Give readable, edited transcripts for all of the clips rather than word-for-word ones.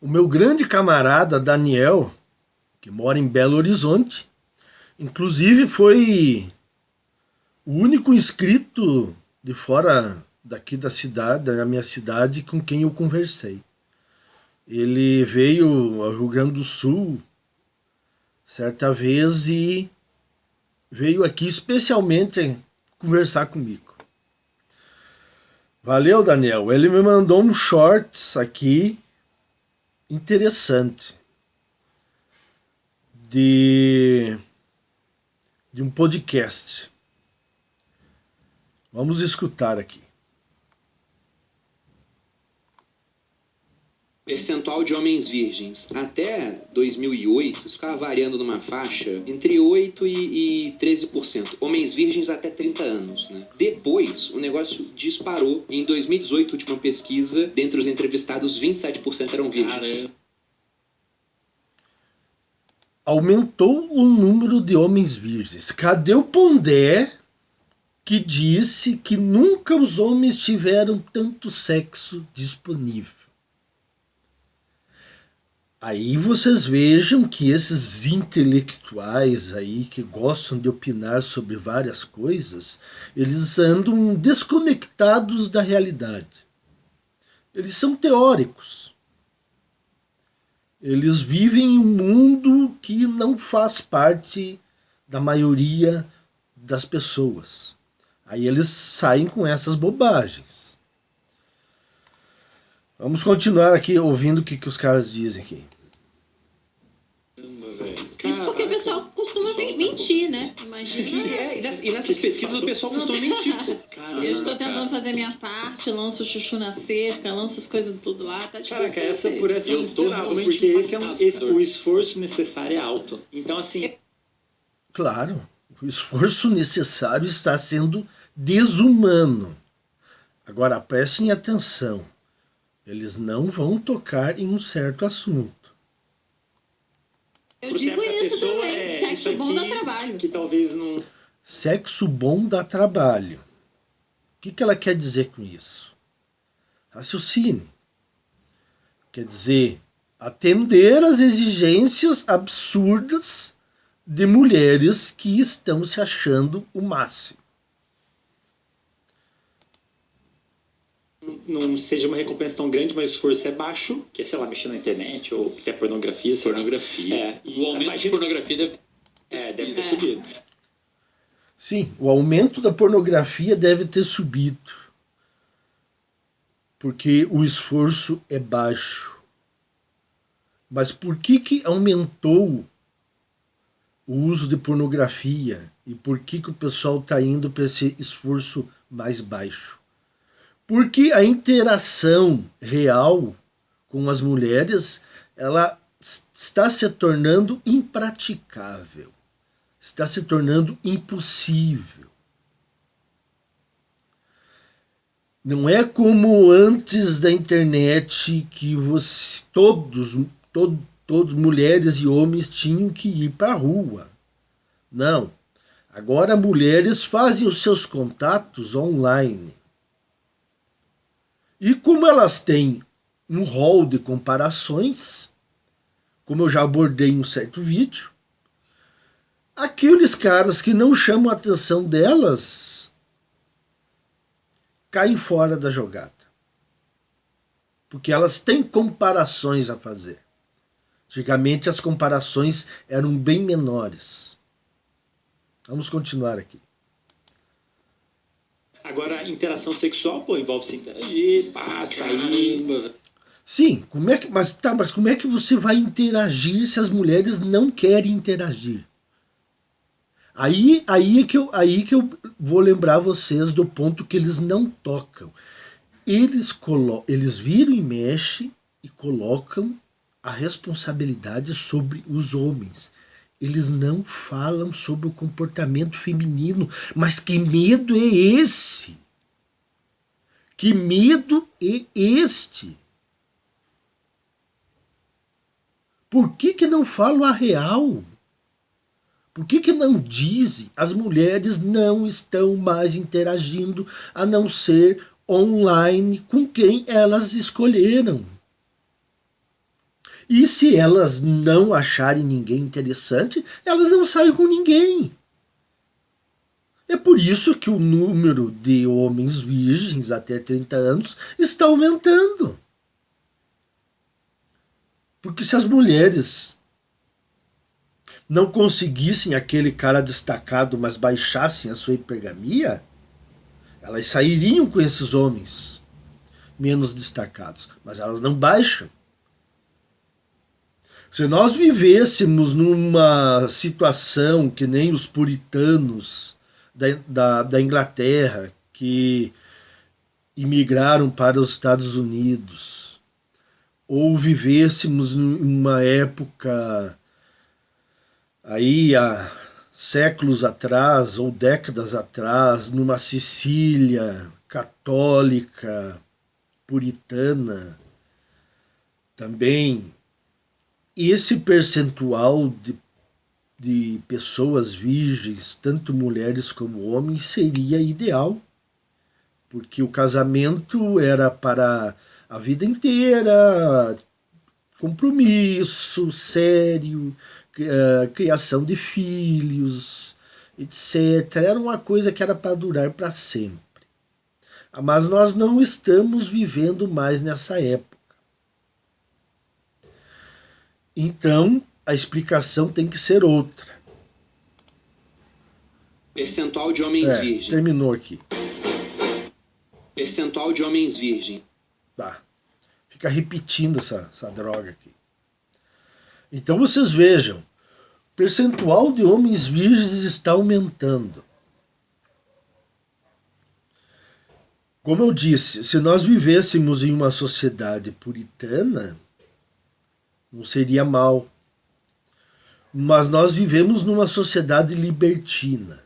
O meu grande camarada Daniel, que mora em Belo Horizonte, inclusive foi o único inscrito de fora daqui da cidade, da minha cidade, com quem eu conversei. Ele veio ao Rio Grande do Sul certa vez e veio aqui especialmente conversar comigo. Valeu, Daniel. Ele me mandou um shorts aqui interessante de um podcast. Vamos escutar aqui. Percentual de homens virgens. Até 2008, isso ficava variando numa faixa entre 8% e 13%. Homens virgens até 30 anos, né? Depois, o negócio disparou. Em 2018, última pesquisa, dentre os entrevistados, 27% eram virgens. Aumentou o número de homens virgens. Cadê o Pondé que disse que nunca os homens tiveram tanto sexo disponível? Aí vocês vejam que esses intelectuais aí que gostam de opinar sobre várias coisas, eles andam desconectados da realidade. Eles são teóricos. Eles vivem em um mundo que não faz parte da maioria das pessoas. Aí eles saem com essas bobagens. Vamos continuar aqui ouvindo o que os caras dizem aqui. Isso porque o pessoal costuma mentir, né? Imagina. E nessas pesquisas o pessoal costuma mentir. Caramba, eu estou tentando fazer minha parte, lanço o chuchu na cerca, lanço as coisas tudo lá, tá difícil. Caraca, essa por essa eu tô realmente porque o esforço necessário é alto. Então, assim... Claro, o esforço necessário está sendo desumano. Agora, prestem atenção. Eles não vão tocar em um certo assunto. Eu digo isso também, sexo bom dá trabalho. Que talvez não... Sexo bom dá trabalho. O que ela quer dizer com isso? Raciocine. Quer dizer, atender às exigências absurdas de mulheres que estão se achando o máximo. Não seja uma recompensa tão grande, mas o esforço é baixo, que é, sei lá, mexer na internet ou que é pornografia. Pornografia. O aumento de pornografia deve ter subido. Sim, o aumento da pornografia deve ter subido. Porque o esforço é baixo. Mas por que aumentou o uso de pornografia? E por que o pessoal está indo para esse esforço mais baixo? Porque a interação real com as mulheres, ela está se tornando impraticável, está se tornando impossível. Não é como antes da internet que todos, mulheres e homens, tinham que ir para a rua. Não. Agora mulheres fazem os seus contatos online. E como elas têm um rol de comparações, como eu já abordei em um certo vídeo, aqueles caras que não chamam a atenção delas caem fora da jogada. Porque elas têm comparações a fazer. Antigamente as comparações eram bem menores. Vamos continuar aqui. Agora, interação sexual, envolve se interagir, sair. Sim, mas como é que você vai interagir se as mulheres não querem interagir? Aí que eu vou lembrar vocês do ponto que eles não tocam. Eles viram e mexem e colocam a responsabilidade sobre os homens. Eles não falam sobre o comportamento feminino. Mas que medo é esse? Que medo é este? Por que não falam a real? Por que não dizem? As mulheres não estão mais interagindo a não ser online com quem elas escolheram. E se elas não acharem ninguém interessante, elas não saem com ninguém. É por isso que o número de homens virgens até 30 anos está aumentando. Porque se as mulheres não conseguissem aquele cara destacado, mas baixassem a sua hipergamia, elas sairiam com esses homens menos destacados. Mas elas não baixam. Se nós vivêssemos numa situação que nem os puritanos da Inglaterra, que imigraram para os Estados Unidos, ou vivêssemos numa época aí há séculos atrás ou décadas atrás, numa Sicília católica, puritana, também esse percentual de pessoas virgens, tanto mulheres como homens, seria ideal, porque o casamento era para a vida inteira, compromisso sério, criação de filhos, etc. Era uma coisa que era para durar para sempre. Mas nós não estamos vivendo mais nessa época. Então, a explicação tem que ser outra. Percentual de homens virgens. Terminou aqui. Percentual de homens virgens. Tá. Fica repetindo essa droga aqui. Então vocês vejam, o percentual de homens virgens está aumentando. Como eu disse, se nós vivêssemos em uma sociedade puritana, não seria mal. Mas nós vivemos numa sociedade libertina.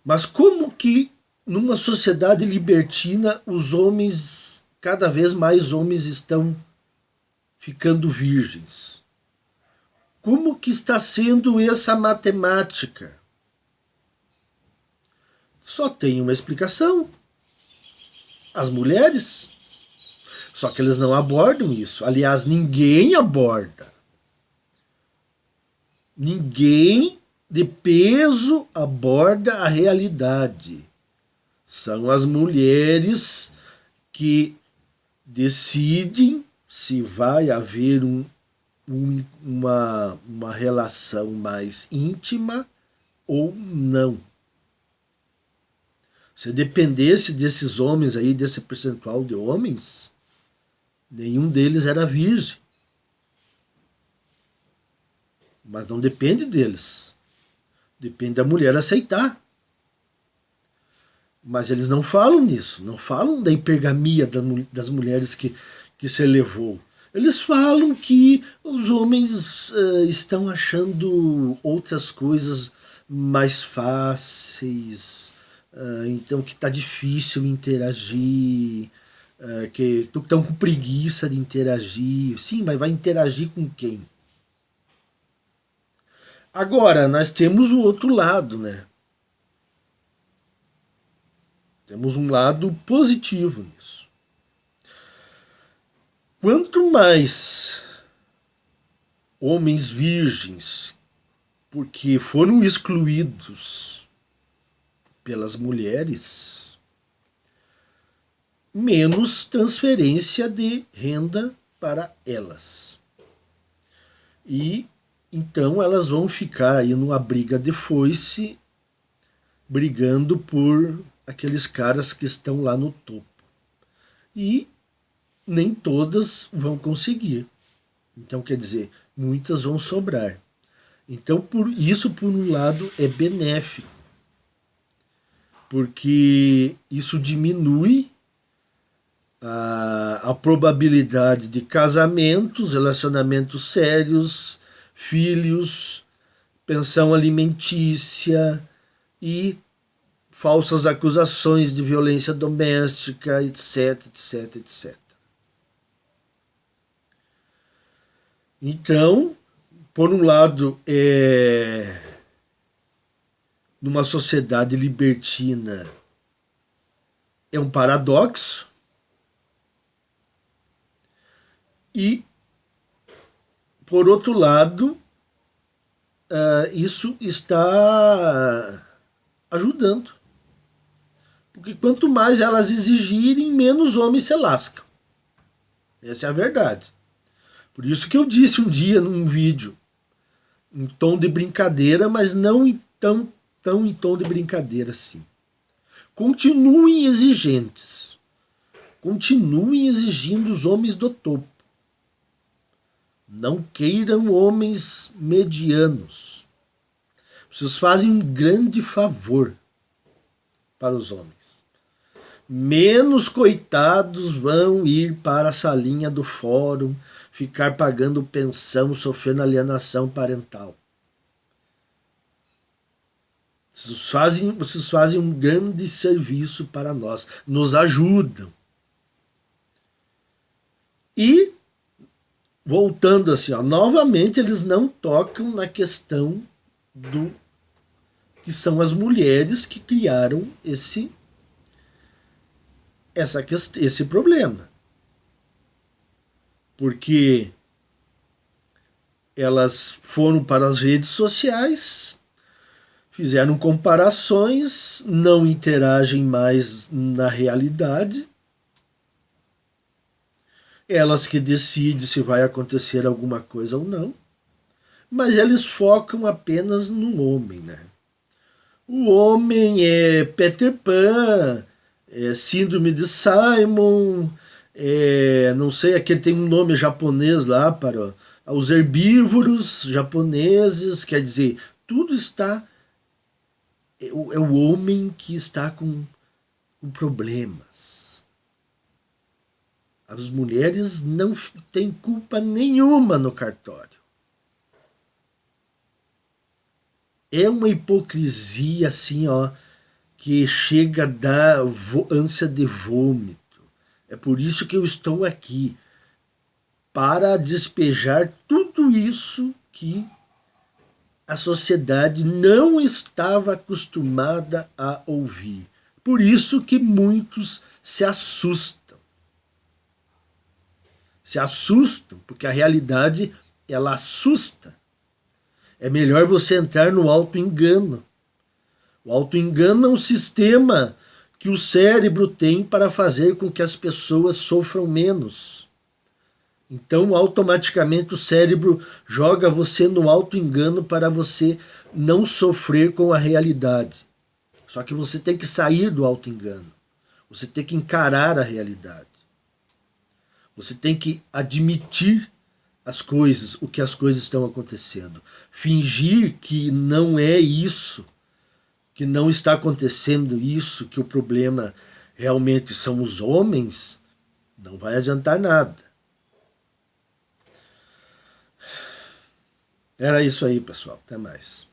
Mas como que numa sociedade libertina os homens, cada vez mais homens estão ficando virgens? Como que está sendo essa matemática? Só tem uma explicação. As mulheres. Só que eles não abordam isso. Aliás, ninguém aborda. Ninguém de peso aborda a realidade. São as mulheres que decidem se vai haver uma relação mais íntima ou não. Se dependesse desses homens aí, desse percentual de homens, nenhum deles era virgem. Mas não depende deles. Depende da mulher aceitar. Mas eles não falam nisso. Não falam da hipergamia das mulheres que se elevou. Eles falam que os homens estão achando outras coisas mais fáceis, então que está difícil interagir, que estão com preguiça de interagir. Sim, mas vai interagir com quem? Agora, nós temos o outro lado, né? Temos um lado positivo nisso. Quanto mais homens virgens, porque foram excluídos pelas mulheres, menos transferência de renda para elas. E então elas vão ficar aí numa briga de foice, brigando por aqueles caras que estão lá no topo. E nem todas vão conseguir. Então, quer dizer, muitas vão sobrar. Então, por um lado, é benéfico. Porque isso diminui a probabilidade de casamentos, relacionamentos sérios, filhos, pensão alimentícia e falsas acusações de violência doméstica, etc, etc, etc. Então, por um lado, numa sociedade libertina, é um paradoxo, e por outro lado, isso está ajudando. Porque quanto mais elas exigirem, menos homens se lascam. Essa é a verdade. Por isso que eu disse um dia num vídeo, em tom de brincadeira, mas não tão em tom de brincadeira assim. Continuem exigentes. Continuem exigindo os homens do topo. Não queiram homens medianos. Vocês fazem um grande favor para os homens. Menos coitados vão ir para a salinha do fórum, ficar pagando pensão, sofrendo alienação parental. Vocês fazem um grande serviço para nós, nos ajudam. E, voltando assim, novamente eles não tocam na questão do que são as mulheres que criaram esse problema. Porque elas foram para as redes sociais, fizeram comparações, não interagem mais na realidade. Elas que decidem se vai acontecer alguma coisa ou não. Mas eles focam apenas no homem, né? O homem é Peter Pan, é Síndrome de Simon, não sei, aqui tem um nome japonês lá para os herbívoros japoneses, quer dizer, tudo está... É o homem que está com problemas. As mulheres não têm culpa nenhuma no cartório. É uma hipocrisia assim, que chega a dar ânsia de vômito. É por isso que eu estou aqui, para despejar tudo isso que a sociedade não estava acostumada a ouvir. Por isso que muitos se assustam. Se assustam, porque a realidade, ela assusta. É melhor você entrar no auto-engano. O auto-engano é um sistema que o cérebro tem para fazer com que as pessoas sofram menos. Então, automaticamente, o cérebro joga você no auto-engano para você não sofrer com a realidade. Só que você tem que sair do auto-engano. Você tem que encarar a realidade. Você tem que admitir as coisas, o que as coisas estão acontecendo. Fingir que não é isso, que não está acontecendo isso, que o problema realmente são os homens, não vai adiantar nada. Era isso aí, pessoal. Até mais.